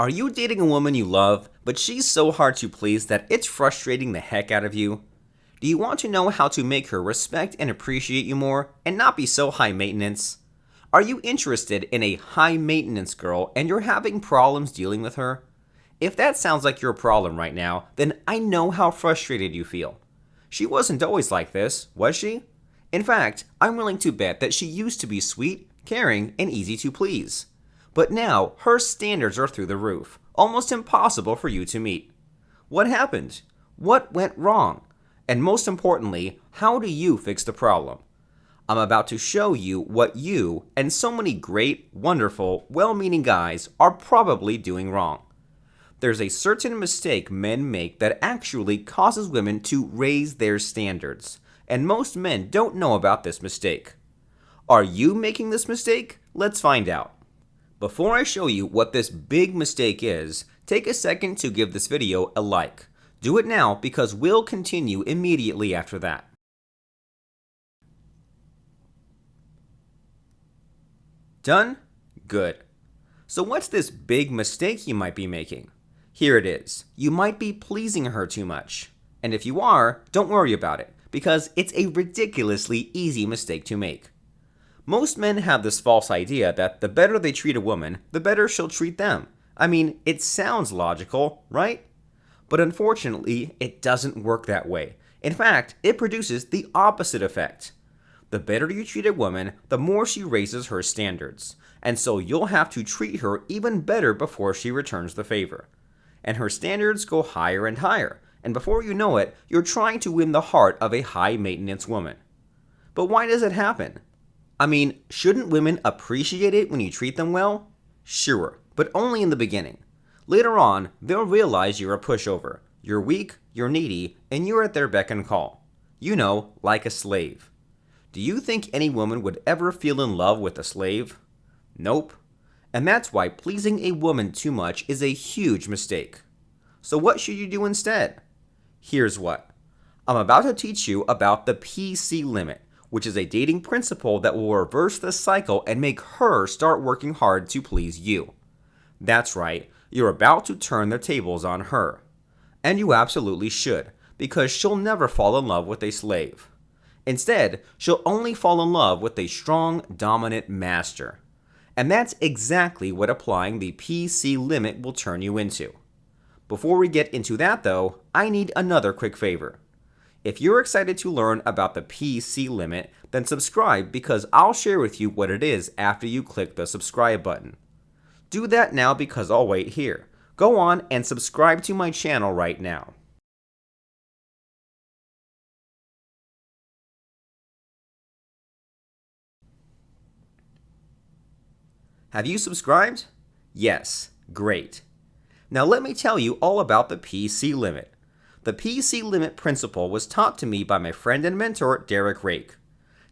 Are you dating a woman you love, but she's so hard to please that it's frustrating the heck out of you? Do you want to know how to make her respect and appreciate you more and not be so high maintenance? Are you interested in a high maintenance girl and you're having problems dealing with her? If that sounds like your problem right now, then I know how frustrated you feel. She wasn't always like this, was she? In fact, I'm willing to bet that she used to be sweet, caring, and easy to please. But now, her standards are through the roof, almost impossible for you to meet. What happened? What went wrong? And most importantly, how do you fix the problem? I'm about to show you what you and so many great, wonderful, well-meaning guys are probably doing wrong. There's a certain mistake men make that actually causes women to raise their standards, and most men don't know about this mistake. Are you making this mistake? Let's find out. Before I show you what this big mistake is, take a second to give this video a like. Do it now because we'll continue immediately after that. Done? Good. So what's this big mistake you might be making? Here it is. You might be pleasing her too much. And if you are, don't worry about it, because it's a ridiculously easy mistake to make. Most men have this false idea that the better they treat a woman, the better she'll treat them. I mean, it sounds logical, right? But unfortunately, it doesn't work that way. In fact, it produces the opposite effect. The better you treat a woman, the more she raises her standards. And so you'll have to treat her even better before she returns the favor. And her standards go higher and higher. And before you know it, you're trying to win the heart of a high-maintenance woman. But why does it happen? I mean, shouldn't women appreciate it when you treat them well? Sure, but only in the beginning. Later on, they'll realize you're a pushover. You're weak, you're needy, and you're at their beck and call. You know, like a slave. Do you think any woman would ever feel in love with a slave? Nope. And that's why pleasing a woman too much is a huge mistake. So what should you do instead? Here's what. I'm about to teach you about the PC limit, which is a dating principle that will reverse the cycle and make her start working hard to please you. That's right, you're about to turn the tables on her. And you absolutely should, because she'll never fall in love with a slave. Instead, she'll only fall in love with a strong, dominant master. And that's exactly what applying the PC limit will turn you into. Before we get into that though, I need another quick favor. If you're excited to learn about the PC limit, then subscribe because I'll share with you what it is after you click the subscribe button. Do that now because I'll wait here. Go on and subscribe to my channel right now. Have you subscribed? Yes, great. Now let me tell you all about the PC limit. The PC limit principle was taught to me by my friend and mentor, Derek Rake.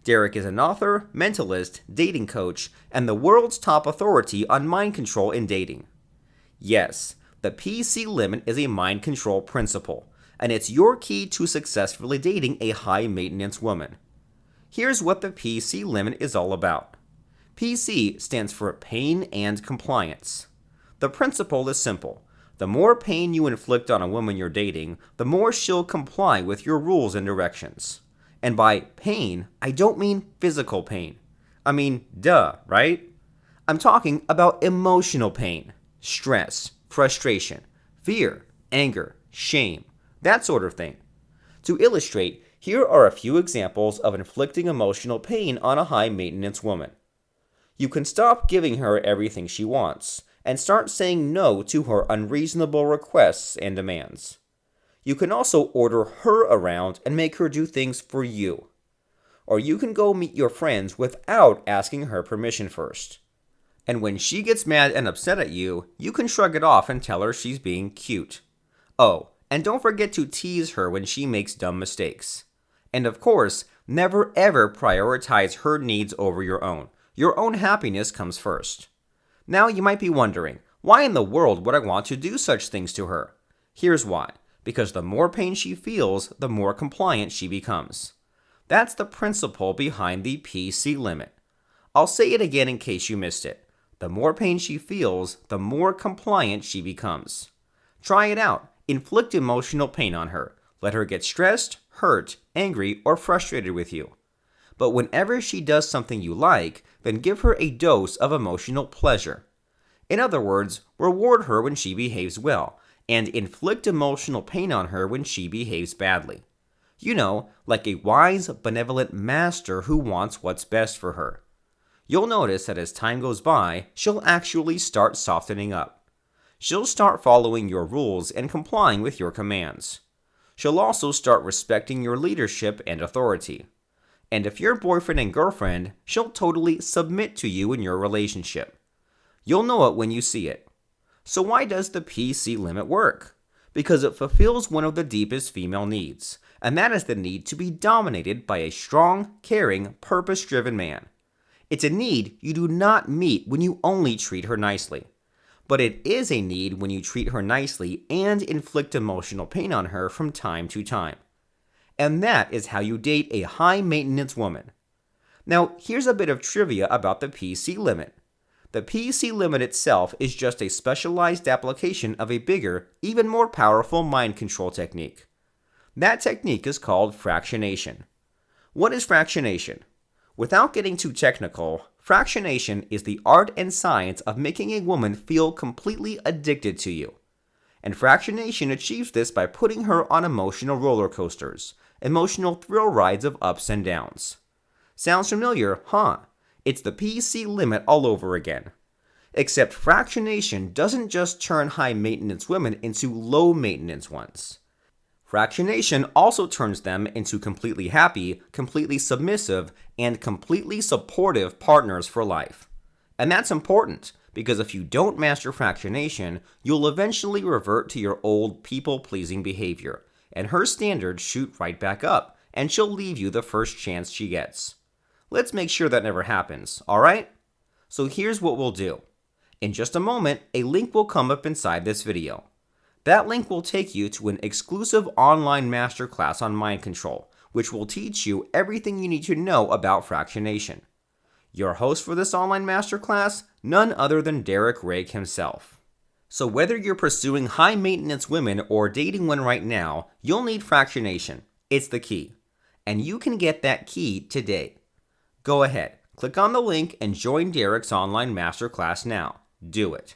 Derek is an author, mentalist, dating coach, and the world's top authority on mind control in dating. Yes, the PC limit is a mind control principle, and it's your key to successfully dating a high-maintenance woman. Here's what the PC limit is all about. PC stands for pain and compliance. The principle is simple. The more pain you inflict on a woman you're dating, the more she'll comply with your rules and directions. And by pain, I don't mean physical pain. I mean, duh, right? I'm talking about emotional pain, stress, frustration, fear, anger, shame, that sort of thing. To illustrate, here are a few examples of inflicting emotional pain on a high-maintenance woman. You can stop giving her everything she wants and start saying no to her unreasonable requests and demands. You can also order her around and make her do things for you. Or you can go meet your friends without asking her permission first. And when she gets mad and upset at you, you can shrug it off and tell her she's being cute. Oh, and don't forget to tease her when she makes dumb mistakes. And of course, never ever prioritize her needs over your own. Your own happiness comes first. Now you might be wondering, why in the world would I want to do such things to her? Here's why. Because the more pain she feels, the more compliant she becomes. That's the principle behind the PC limit. I'll say it again in case you missed it. The more pain she feels, the more compliant she becomes. Try it out. Inflict emotional pain on her. Let her get stressed, hurt, angry, or frustrated with you. But whenever she does something you like, then give her a dose of emotional pleasure. In other words, reward her when she behaves well, and inflict emotional pain on her when she behaves badly. You know, like a wise, benevolent master who wants what's best for her. You'll notice that as time goes by, she'll actually start softening up. She'll start following your rules and complying with your commands. She'll also start respecting your leadership and authority. And if you're boyfriend and girlfriend, she'll totally submit to you in your relationship. You'll know it when you see it. So why does the PC limit work? Because it fulfills one of the deepest female needs, and that is the need to be dominated by a strong, caring, purpose-driven man. It's a need you do not meet when you only treat her nicely. But it is a need when you treat her nicely and inflict emotional pain on her from time to time. And that is how you date a high-maintenance woman. Now, here's a bit of trivia about the PC limit. The PC limit itself is just a specialized application of a bigger, even more powerful mind control technique. That technique is called fractionation. What is fractionation? Without getting too technical, fractionation is the art and science of making a woman feel completely addicted to you. And fractionation achieves this by putting her on emotional roller coasters, emotional thrill rides of ups and downs. Sounds familiar, huh? It's the PC limit all over again. Except fractionation doesn't just turn high-maintenance women into low-maintenance ones. Fractionation also turns them into completely happy, completely submissive, and completely supportive partners for life. And that's important, because if you don't master fractionation, you'll eventually revert to your old people-pleasing behavior, and her standards shoot right back up, and she'll leave you the first chance she gets. Let's make sure that never happens, alright? So here's what we'll do. In just a moment, a link will come up inside this video. That link will take you to an exclusive online masterclass on mind control, which will teach you everything you need to know about fractionation. Your host for this online masterclass? None other than Derek Rake himself. So whether you're pursuing high-maintenance women or dating one right now, you'll need fractionation. It's the key. And you can get that key today. Go ahead, click on the link and join Derek's online masterclass now. Do it.